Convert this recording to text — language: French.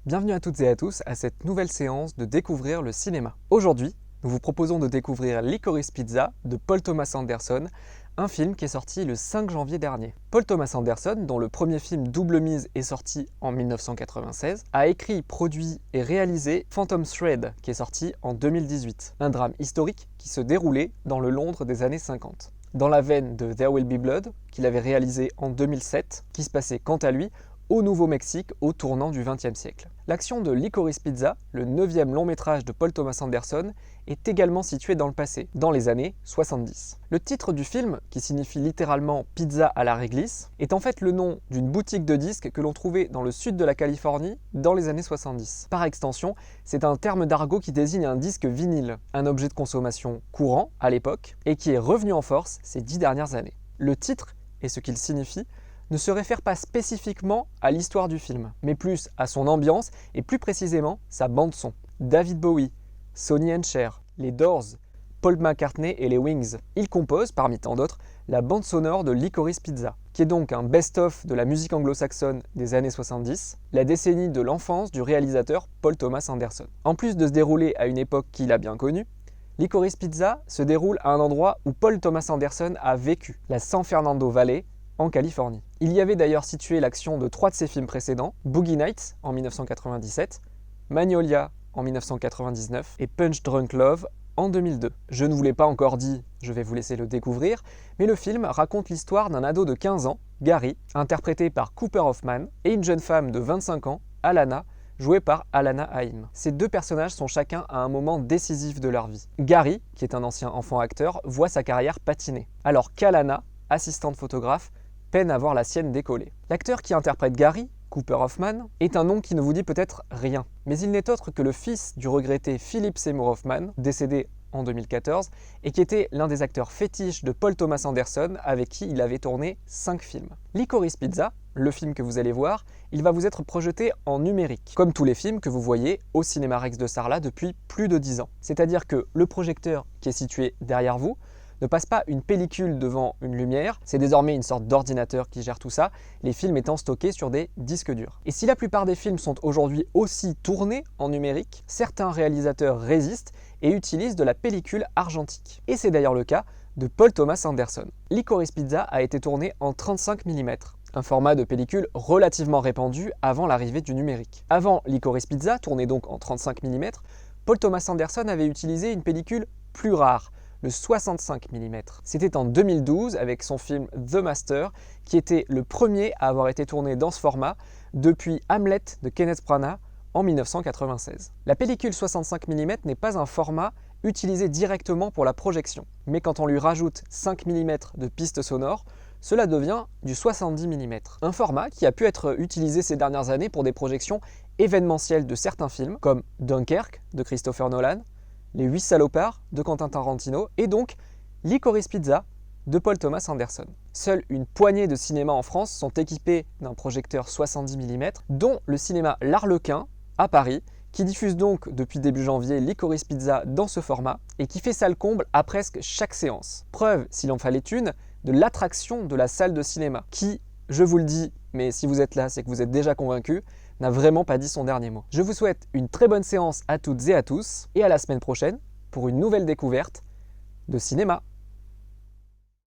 Bienvenue à toutes et à tous à cette nouvelle séance de Découvrir le cinéma. Aujourd'hui, nous vous proposons de découvrir Licorice Pizza de Paul Thomas Anderson, un film qui est sorti le 5 janvier dernier. Paul Thomas Anderson, dont le premier film Double Mise est sorti en 1996, a écrit, produit et réalisé Phantom Thread, qui est sorti en 2018, un drame historique qui se déroulait dans le Londres des années 50. Dans la veine de There Will Be Blood, qu'il avait réalisé en 2007, qui se passait quant à lui au Nouveau-Mexique au tournant du XXe siècle. L'action de Licorice Pizza, le 9e long métrage de Paul Thomas Anderson, est également situé dans le passé, dans les années 70. Le titre du film, qui signifie littéralement pizza à la réglisse, est en fait le nom d'une boutique de disques que l'on trouvait dans le sud de la Californie dans les années 70. Par extension, c'est un terme d'argot qui désigne un disque vinyle, un objet de consommation courant à l'époque et qui est revenu en force ces 10 dernières années. Le titre et ce qu'il signifie ne se réfère pas spécifiquement à l'histoire du film, mais plus à son ambiance et plus précisément sa bande-son. David Bowie, Sonny and Cher, les Doors, Paul McCartney et les Wings. Ils composent, parmi tant d'autres, la bande sonore de Licorice Pizza, qui est donc un best-of de la musique anglo-saxonne des années 70, la décennie de l'enfance du réalisateur Paul Thomas Anderson. En plus de se dérouler à une époque qu'il a bien connue, Licorice Pizza se déroule à un endroit où Paul Thomas Anderson a vécu, la San Fernando Valley, en Californie. Il y avait d'ailleurs situé l'action de 3 de ses films précédents, Boogie Nights en 1997, Magnolia en 1999 et Punch Drunk Love en 2002. Je ne vous l'ai pas encore dit, je vais vous laisser le découvrir, mais le film raconte l'histoire d'un ado de 15 ans, Gary, interprété par Cooper Hoffman, et une jeune femme de 25 ans, Alana, jouée par Alana Haim. Ces deux personnages sont chacun à un moment décisif de leur vie. Gary, qui est un ancien enfant acteur, voit sa carrière patiner, alors qu'Alana, assistante photographe, peine à voir la sienne décoller. L'acteur qui interprète Gary, Cooper Hoffman, est un nom qui ne vous dit peut-être rien, mais il n'est autre que le fils du regretté Philip Seymour Hoffman, décédé en 2014, et qui était l'un des acteurs fétiches de Paul Thomas Anderson, avec qui il avait tourné 5 films. Licorice Pizza, le film que vous allez voir, il va vous être projeté en numérique, comme tous les films que vous voyez au Cinéma Rex de Sarlat depuis plus de 10 ans. C'est-à-dire que le projecteur qui est situé derrière vous ne passe pas une pellicule devant une lumière, c'est désormais une sorte d'ordinateur qui gère tout ça, les films étant stockés sur des disques durs. Et si la plupart des films sont aujourd'hui aussi tournés en numérique, certains réalisateurs résistent et utilisent de la pellicule argentique. Et c'est d'ailleurs le cas de Paul Thomas Anderson. Licorice Pizza a été tourné en 35 mm, un format de pellicule relativement répandu avant l'arrivée du numérique. Avant Licorice Pizza, tourné donc en 35 mm, Paul Thomas Anderson avait utilisé une pellicule plus rare, le 65 mm. C'était en 2012 avec son film The Master, qui était le premier à avoir été tourné dans ce format depuis Hamlet de Kenneth Branagh en 1996. La pellicule 65 mm n'est pas un format utilisé directement pour la projection, mais quand on lui rajoute 5 mm de piste sonore, cela devient du 70 mm. Un format qui a pu être utilisé ces dernières années pour des projections événementielles de certains films, comme Dunkerque de Christopher Nolan, Les 8 salopards de Quentin Tarantino et donc Licorice Pizza de Paul Thomas Anderson. Seule une poignée de cinémas en France sont équipés d'un projecteur 70 mm, dont le cinéma L'Arlequin à Paris, qui diffuse donc depuis début janvier Licorice Pizza dans ce format et qui fait salle comble à presque chaque séance. Preuve, s'il en fallait une, de l'attraction de la salle de cinéma, qui, je vous le dis, mais si vous êtes là, c'est que vous êtes déjà convaincus, n'a vraiment pas dit son dernier mot. Je vous souhaite une très bonne séance à toutes et à tous, et à la semaine prochaine pour une nouvelle découverte de cinéma.